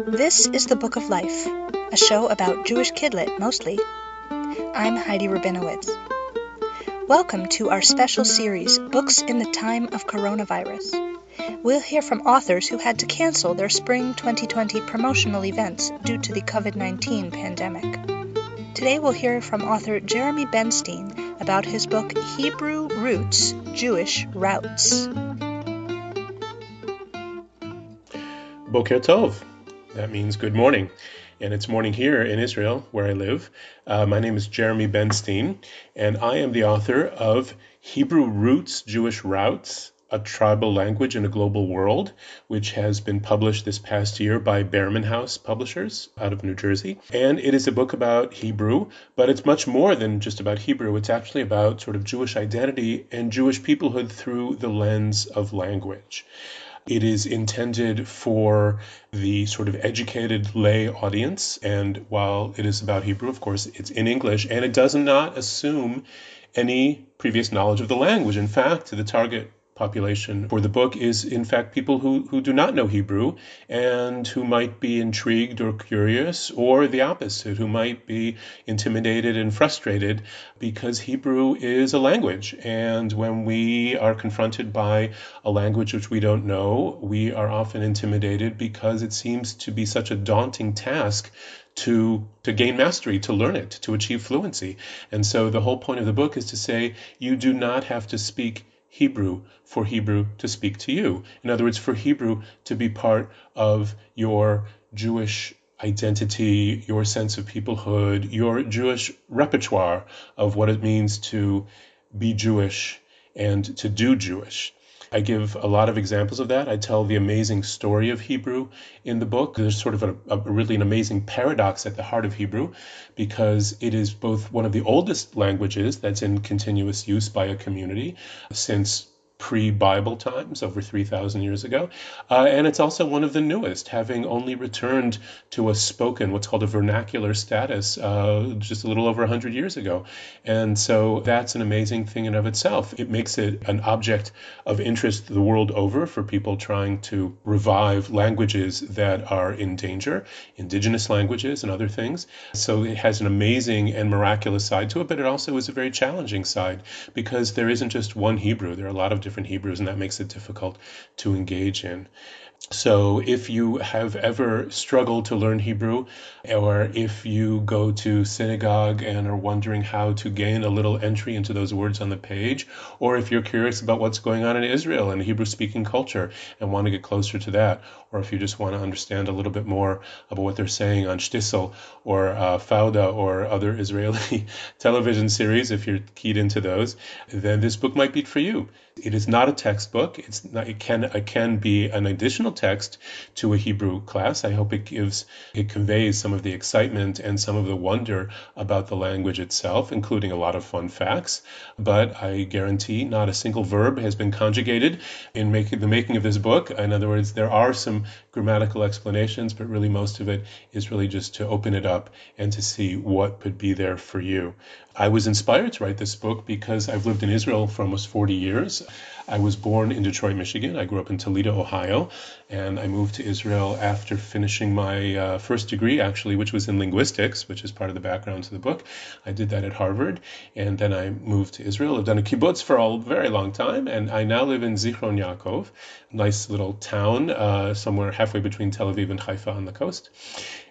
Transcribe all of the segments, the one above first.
This is The Book of Life, a show about Jewish Kidlit, mostly. I'm Heidi Rabinowitz. Welcome to our special series, Books in the Time of Coronavirus. We'll hear from authors who had to cancel their spring 2020 promotional events due to the COVID-19 pandemic. Today we'll hear from author Jeremy Benstein about his book Hebrew Roots, Jewish Routes. Boker Tov. That means good morning. And it's morning here in Israel, where I live. My name is Jeremy Benstein, and I am the author of Hebrew Roots, Jewish Routes, A Tribal Language in a Global World, which has been published this past year by Behrman House Publishers out of New Jersey. And it is a book about Hebrew, but it's much more than just about Hebrew. It's actually about sort of Jewish identity and Jewish peoplehood through the lens of language. It is intended for the sort of educated lay audience, and while it is about Hebrew, of course, it's in English, and it does not assume any previous knowledge of the language. In fact, the target population for the book is, in fact, people who do not know Hebrew and who might be intrigued or curious, or the opposite, who might be intimidated and frustrated because Hebrew is a language. And when we are confronted by a language which we don't know, we are often intimidated because it seems to be such a daunting task to gain mastery, to learn it, to achieve fluency. And so the whole point of the book is to say you do not have to speak Hebrew for Hebrew to speak to you. In other words, for Hebrew to be part of your Jewish identity, your sense of peoplehood, your Jewish repertoire of what it means to be Jewish and to do Jewish. I give a lot of examples of that. I tell the amazing story of Hebrew in the book. There's sort of really an amazing paradox at the heart of Hebrew, because it is both one of the oldest languages that's in continuous use by a community since pre-Bible times, over 3,000 years ago. And it's also one of the newest, having only returned to a spoken, what's called a vernacular status, just a little over 100 years ago. And so that's an amazing thing in of itself. It makes it an object of interest the world over for people trying to revive languages that are in danger, indigenous languages and other things. So it has an amazing and miraculous side to it, but it also is a very challenging side, because there isn't just one Hebrew. There are a lot of different Hebrews, and that makes it difficult to engage in. So if you have ever struggled to learn Hebrew, or if you go to synagogue and are wondering how to gain a little entry into those words on the page, or if you're curious about what's going on in Israel and Hebrew-speaking culture and want to get closer to that, or if you just want to understand a little bit more about what they're saying on Shtisel or Fauda or other Israeli television series, if you're keyed into those, then this book might be for you. It is not a textbook. It can be an additional text to a Hebrew class. I hope it conveys some of the excitement and some of the wonder about the language itself, including a lot of fun facts. But I guarantee not a single verb has been conjugated in the making of this book. In other words, there are some grammatical explanations, but really most of it is really just to open it up and to see what could be there for you. I was inspired to write this book because I've lived in Israel for almost 40 years. I was born in Detroit, Michigan. I grew up in Toledo, Ohio, and I moved to Israel after finishing my first degree, actually, which was in linguistics, which is part of the background to the book. I did that at Harvard, and then I moved to Israel. I've done a kibbutz for a very long time, and I now live in Zichron Yaakov, a nice little town somewhere halfway between Tel Aviv and Haifa on the coast.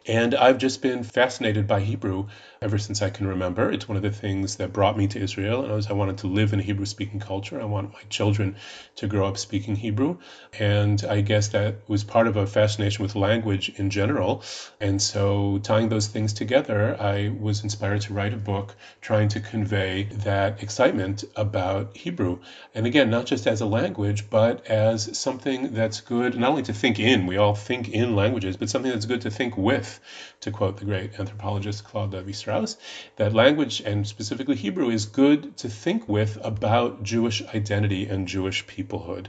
And I've just been fascinated by Hebrew ever since I can remember. It's one of the things that brought me to Israel, and I wanted to live in a Hebrew-speaking culture. I want my children to grow up speaking Hebrew, and I guess that was part of a fascination with language in general. And so tying those things together, I was inspired to write a book trying to convey that excitement about Hebrew. And again, not just as a language, but as something that's good, not only to think in, we all think in languages, but something that's good to think with. To quote the great anthropologist Claude Lévi-Strauss, that language, and specifically Hebrew, is good to think with about Jewish identity and Jewish peoplehood.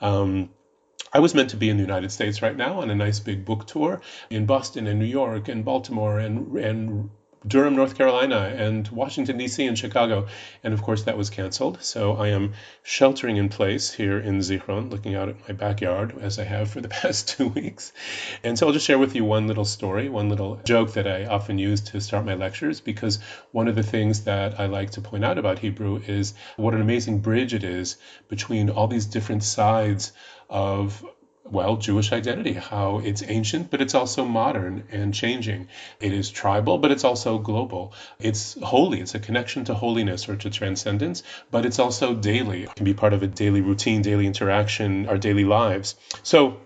I was meant to be in the United States right now on a nice big book tour in Boston and New York and Baltimore and Durham, North Carolina, and Washington, D.C., and Chicago. And of course, that was canceled. So I am sheltering in place here in Zichron, looking out at my backyard as I have for the past 2 weeks. And so I'll just share with you one little story, one little joke that I often use to start my lectures, because one of the things that I like to point out about Hebrew is what an amazing bridge it is between all these different sides of Jewish identity, how it's ancient, but it's also modern and changing. It is tribal, but it's also global. It's holy. It's a connection to holiness or to transcendence, but it's also daily. It can be part of a daily routine, daily interaction, our daily lives. So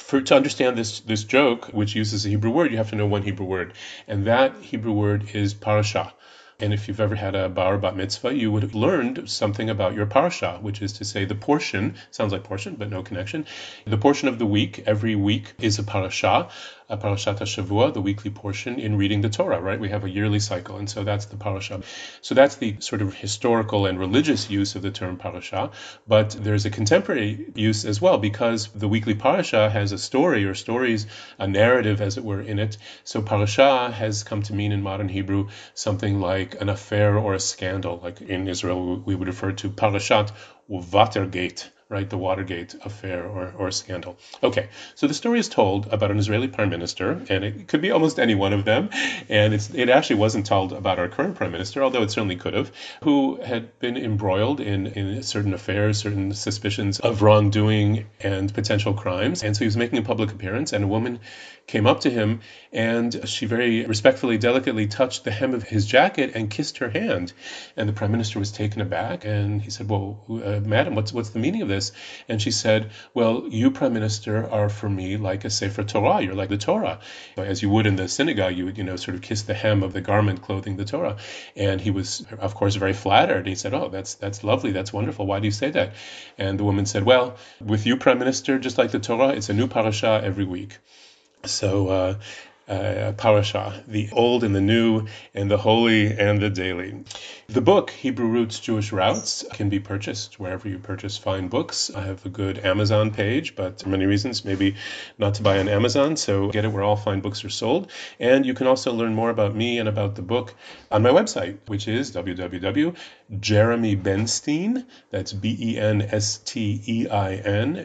to understand this joke, which uses a Hebrew word, you have to know one Hebrew word. And that Hebrew word is parashah. And if you've ever had a bar bat mitzvah, you would have learned something about your parsha, which is to say the portion, sounds like portion, but no connection. The portion of the week, every week is a parashat HaShavua, the weekly portion in reading the Torah, right? We have a yearly cycle, and so that's the parasha. So that's the sort of historical and religious use of the term parasha, but there's a contemporary use as well, because the weekly parasha has a story or stories, a narrative, as it were, in it. So parasha has come to mean in modern Hebrew something like an affair or a scandal. Like in Israel, we would refer to parashat Watergate, right? The Watergate affair or scandal. Okay, so the story is told about an Israeli prime minister, and it could be almost any one of them. And it actually wasn't told about our current prime minister, although it certainly could have, who had been embroiled in certain affairs, certain suspicions of wrongdoing and potential crimes. And so he was making a public appearance, and a woman came up to him, and she very respectfully, delicately touched the hem of his jacket and kissed her hand. And the prime minister was taken aback, and he said, well, madam, what's the meaning of this? And she said, well, you, prime minister, are for me like a Sefer Torah. You're like the Torah. As you would in the synagogue, you would, sort of kiss the hem of the garment clothing the Torah. And he was, of course, very flattered. He said, oh, that's lovely. That's wonderful. Why do you say that? And the woman said, well, with you, prime minister, just like the Torah, it's a new parasha every week. So parasha, the old and the new, and the holy and the daily. The book, Hebrew Roots, Jewish Routes, can be purchased wherever you purchase fine books. I have a good Amazon page, but for many reasons, maybe not to buy on Amazon, so get it where all fine books are sold. And you can also learn more about me and about the book on my website, which is www.jeremybenstein, that's Benstein,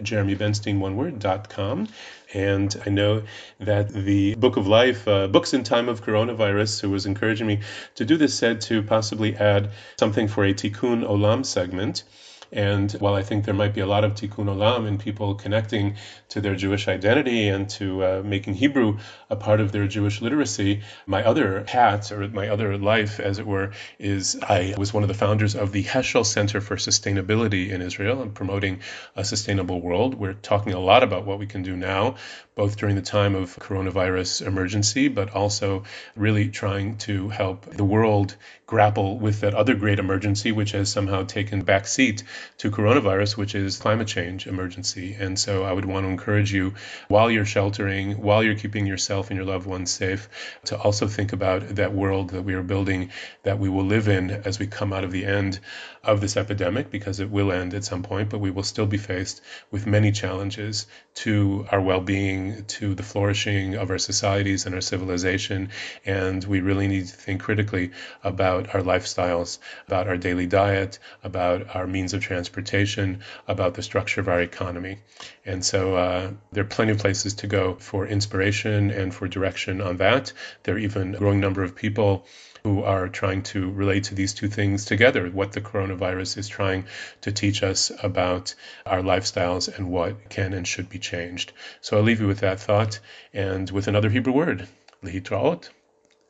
JeremyBenstein, one word, .com. And I know that the Book of Life, Books in Time of Coronavirus, who was encouraging me to do this, said to possibly add something for a Tikkun Olam segment. And while I think there might be a lot of Tikkun Olam in people connecting to their Jewish identity and to making Hebrew a part of their Jewish literacy, my other hat, or my other life, as it were, is I was one of the founders of the Heschel Center for Sustainability in Israel. I'm promoting a sustainable world. We're talking a lot about what we can do now, both during the time of coronavirus emergency, but also really trying to help the world grapple with that other great emergency, which has somehow taken back seat to coronavirus, which is climate change emergency. And so I would want to encourage you, while you're sheltering, while you're keeping yourself and your loved ones safe, to also think about that world that we are building, that we will live in as we come out of the end of this epidemic, because it will end at some point, but we will still be faced with many challenges to our well-being, to the flourishing of our societies and our civilization. And we really need to think critically about our lifestyles, about our daily diet, about our means of transportation, about the structure of our economy. And so there are plenty of places to go for inspiration and for direction on that. There are even a growing number of people who are trying to relate to these two things together, what the coronavirus is trying to teach us about our lifestyles and what can and should be changed. So I'll leave you with that thought and with another Hebrew word, lehitraot.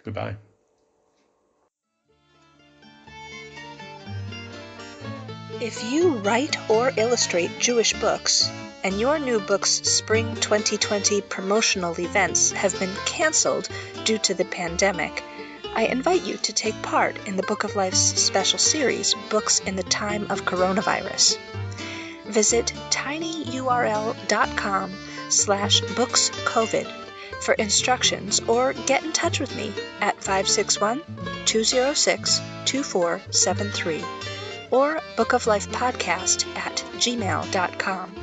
Goodbye. If you write or illustrate Jewish books, and your new book's Spring 2020 promotional events have been canceled due to the pandemic, I invite you to take part in the Book of Life's special series, Books in the Time of Coronavirus. Visit tinyurl.com/bookscovid for instructions, or get in touch with me at 561-206-2473 or bookoflifepodcast@gmail.com.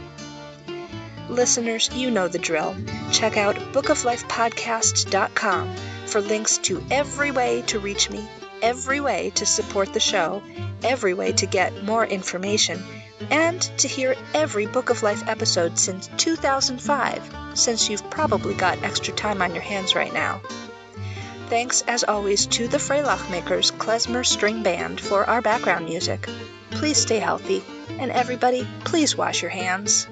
Listeners, you know the drill. Check out bookoflifepodcast.com for links to every way to reach me, every way to support the show, every way to get more information, and to hear every Book of Life episode since 2005, since you've probably got extra time on your hands right now. Thanks, as always, to the Freilachmakers Klezmer String Band for our background music. Please stay healthy, and everybody, please wash your hands.